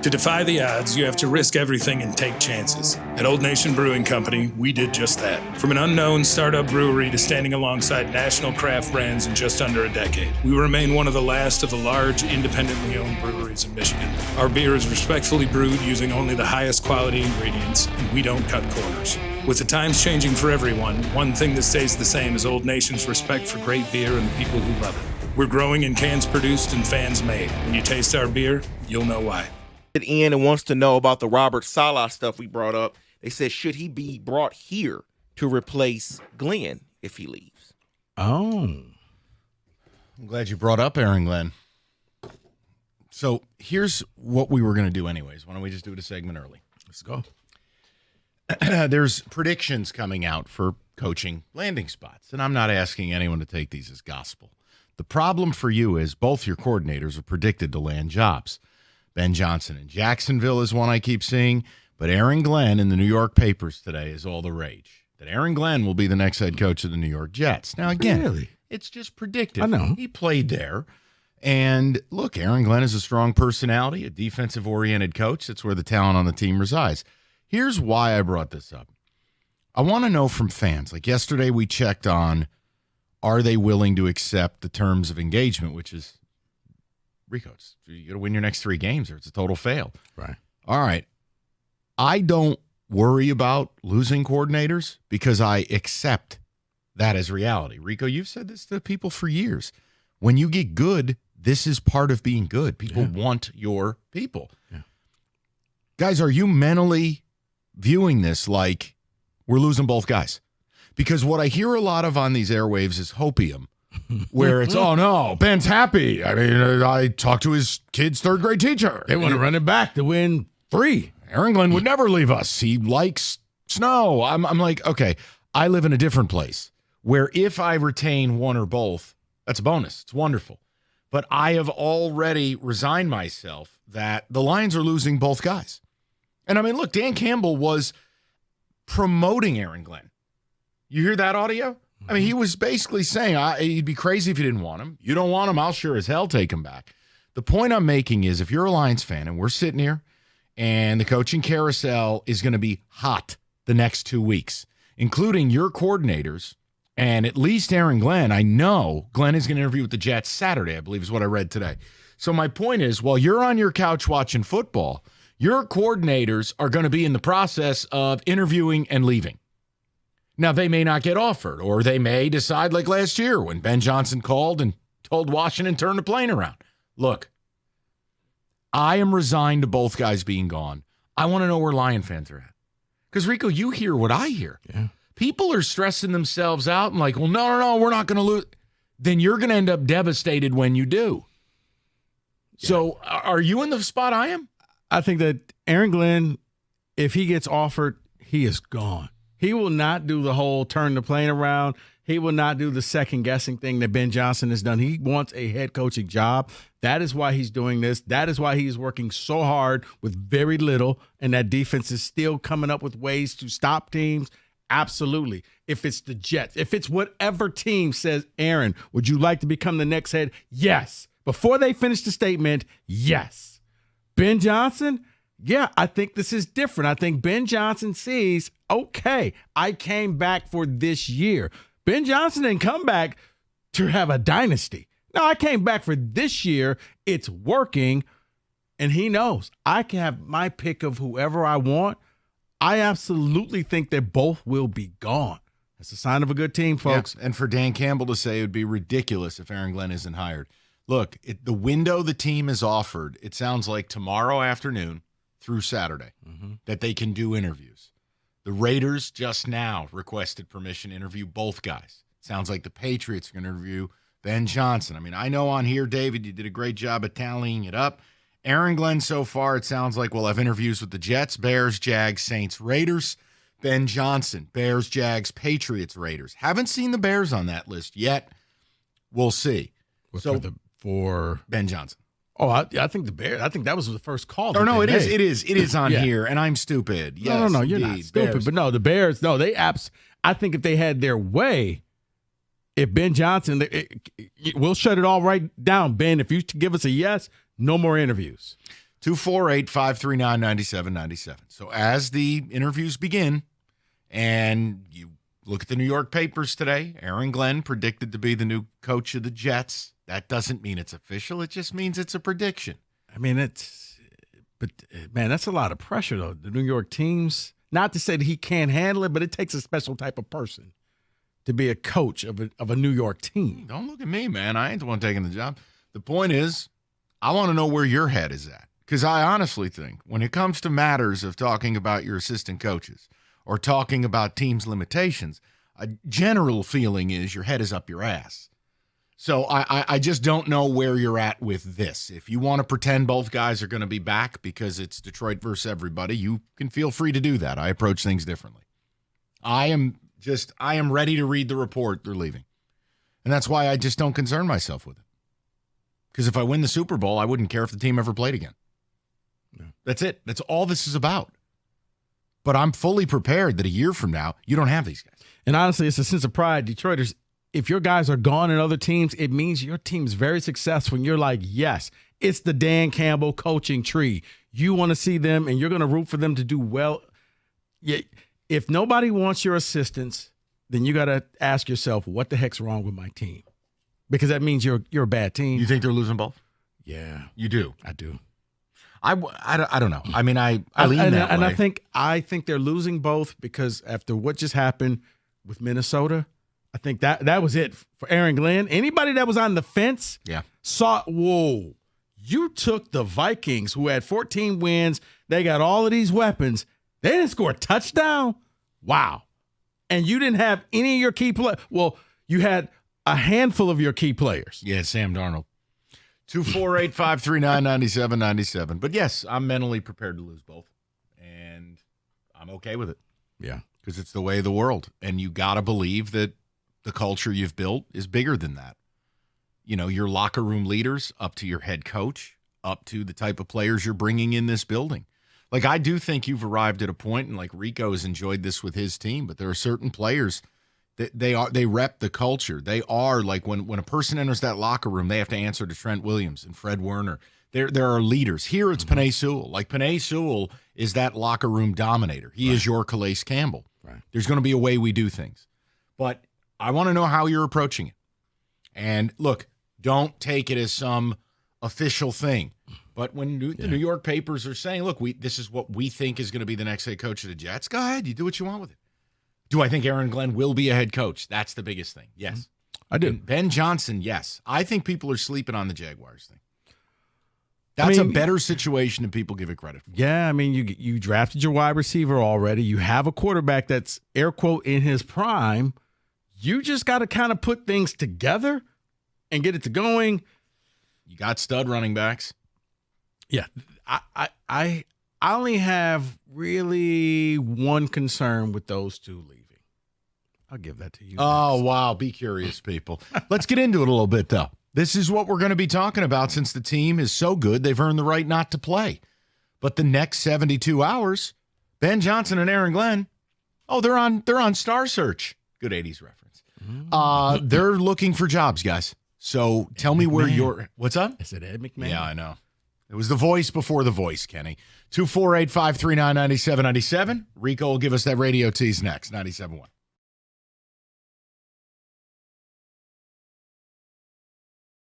To defy the odds, you have to risk everything and take chances. At Old Nation Brewing Company, we did just that. From an unknown startup brewery to standing alongside national craft brands in just under a decade, we remain one of the last of the large, independently owned breweries in Michigan. Our beer is respectfully brewed using only the highest quality ingredients, and we don't cut corners. With the times changing for everyone, one thing that stays the same is Old Nation's respect for great beer and the people who love it. We're growing in cans produced and fans made. When you taste our beer, you'll know why. In and wants to know about the Robert Saleh stuff we brought up. They said, should he be brought here to replace Glenn if he leaves? Oh. I'm glad you brought up Aaron Glenn. So here's what we were going to do anyways. Why don't we just do the segment early? Let's go. There's predictions coming out for coaching landing spots, and I'm not asking anyone to take these as gospel. The problem for you is both your coordinators are predicted to land jobs. Ben Johnson in Jacksonville is one I keep seeing, but Aaron Glenn in the New York papers today is all the rage. That Aaron Glenn will be the next head coach of the New York Jets. Now, again, It's just predictive. I know. He played there. And look, Aaron Glenn is a strong personality, a defensive-oriented coach. That's where the talent on the team resides. Here's why I brought this up. I want to know from fans. Like yesterday we checked on, are they willing to accept the terms of engagement, which is, Rico, you got to win your next 3 games or it's a total fail. Right. All right. I don't worry about losing coordinators because I accept that as reality. Rico, you've said this to people for years. When you get good, this is part of being good. People want your people. Yeah. Guys, are you mentally viewing this like we're losing both guys? Because what I hear a lot of on these airwaves is hopium. Where it's, oh, no, Ben's happy. I mean, I talked to his kid's 3rd grade teacher. They want to run it back to win 3. Aaron Glenn would never leave us. He likes snow. I'm like, okay, I live in a different place where if I retain one or both, that's a bonus. It's wonderful. But I have already resigned myself that the Lions are losing both guys. And I mean, look, Dan Campbell was promoting Aaron Glenn. You hear that audio? I mean, he was basically saying, he'd be crazy if you didn't want him. You don't want him, I'll sure as hell take him back. The point I'm making is if you're a Lions fan and we're sitting here and the coaching carousel is going to be hot the next 2 weeks, including your coordinators and at least Aaron Glenn, I know Glenn is going to interview with the Jets Saturday, I believe is what I read today. So my point is, while you're on your couch watching football, your coordinators are going to be in the process of interviewing and leaving. Now, they may not get offered, or they may decide like last year when Ben Johnson called and told Washington, turn the plane around. Look, I am resigned to both guys being gone. I want to know where Lion fans are at. Because, Rico, you hear what I hear. Yeah. People are stressing themselves out and like, well, no, we're not going to lose. Then you're going to end up devastated when you do. Yeah. So are you in the spot I am? I think that Aaron Glenn, if he gets offered, he is gone. He will not do the whole turn the plane around. He will not do the second-guessing thing that Ben Johnson has done. He wants a head coaching job. That is why he's doing this. That is why he is working so hard with very little, and that defense is still coming up with ways to stop teams. Absolutely. If it's the Jets, if it's whatever team says, Aaron, would you like to become the next head? Yes. Before they finish the statement, yes. Ben Johnson, yeah, I think this is different. I think Ben Johnson sees, okay, I came back for this year. Ben Johnson didn't come back to have a dynasty. No, I came back for this year. It's working, and he knows I can have my pick of whoever I want. I absolutely think that both will be gone. That's a sign of a good team, folks. Yeah, and for Dan Campbell to say it would be ridiculous if Aaron Glenn isn't hired. Look, the window the team is offered, it sounds like tomorrow afternoon through Saturday that they can do interviews. The Raiders just now requested permission to interview both guys. Sounds like the Patriots are going to interview Ben Johnson. I mean, I know on here, David, you did a great job at tallying it up. Aaron Glenn, so far, it sounds like we'll have interviews with the Jets, Bears, Jags, Saints, Raiders. Ben Johnson, Bears, Jags, Patriots, Raiders. Haven't seen the Bears on that list yet. We'll see. For Ben Johnson. Oh, I think the Bears. I think that was the first call. Oh no, it is on here, and I'm stupid. Yes, no, you're not stupid. Bears. But no, the Bears. No, I think if they had their way, if Ben Johnson, we'll shut it all right down. Ben, if you give us a yes, no more interviews. 248-539-9797. So as the interviews begin, and you look at the New York papers today, Aaron Glenn predicted to be the new coach of the Jets. That doesn't mean it's official. It just means it's a prediction. I mean, man, that's a lot of pressure, though. The New York teams, not to say that he can't handle it, but it takes a special type of person to be a coach of a New York team. Don't look at me, man. I ain't the one taking the job. The point is, I want to know where your head is at. Because I honestly think when it comes to matters of talking about your assistant coaches or talking about teams' limitations, a general feeling is your head is up your ass. So I just don't know where you're at with this. If you want to pretend both guys are going to be back because it's Detroit versus everybody, you can feel free to do that. I approach things differently. I am ready to read the report they're leaving. And that's why I just don't concern myself with it. Because if I win the Super Bowl, I wouldn't care if the team ever played again. No. That's it. That's all this is about. But I'm fully prepared that a year from now, you don't have these guys. And honestly, it's a sense of pride. Detroiters, if your guys are gone in other teams, it means your team's very successful. And you're like, yes, it's the Dan Campbell coaching tree. You want to see them, and you're going to root for them to do well. Yeah, if nobody wants your assistance, then you got to ask yourself, what the heck's wrong with my team? Because that means you're a bad team. You think they're losing both? Yeah. You do? I do. I don't know. I mean, I lean that way. And I think they're losing both because after what just happened with Minnesota, I think that was it for Aaron Glenn. Anybody that was on the fence saw, whoa, you took the Vikings, who had 14 wins. They got all of these weapons. They didn't score a touchdown? Wow. And you didn't have any of your key players. Well, you had a handful of your key players. Yeah, Sam Darnold. 248-539-9797. But yes, I'm mentally prepared to lose both. And I'm okay with it. Yeah. Because it's the way of the world. And you got to believe that the culture you've built is bigger than that. You know, your locker room leaders, up to your head coach, up to the type of players you're bringing in this building. Like, I do think you've arrived at a point, and like Rico has enjoyed this with his team, but there are certain players that they rep the culture. They are like when a person enters that locker room, they have to answer to Trent Williams and Fred Werner. There are leaders. Here it's Penei Sewell. Like, Penei Sewell is that locker room dominator. He is your Calais Campbell. Right. There's going to be a way we do things. But I want to know how you're approaching it. And look, don't take it as some official thing. But when the New York papers are saying, look, this is what we think is going to be the next head coach of the Jets, go ahead. You do what you want with it. Do I think Aaron Glenn will be a head coach? That's the biggest thing. Yes. I do. And Ben Johnson, yes. I think people are sleeping on the Jaguars thing. That's a better situation than people give it credit for. Yeah, I mean, you drafted your wide receiver already. You have a quarterback that's, air quote, in his prime. You just got to kind of put things together and get it to going. You got stud running backs. Yeah, I only have really one concern with those two leaving. I'll give that to you. Oh, next. wow. Be curious, people. Let's get into it a little bit, though. This is what we're going to be talking about since the team is so good, they've earned the right not to play. But the next 72 hours, Ben Johnson and Aaron Glenn, they're on Star Search. Good 80s reference. They're looking for jobs, guys. So tell me where you're – what's up? I said Ed McMahon. Yeah, I know. It was the voice before the voice, Kenny. 248-539-9797. Rico will give us that radio tease next, 97.1.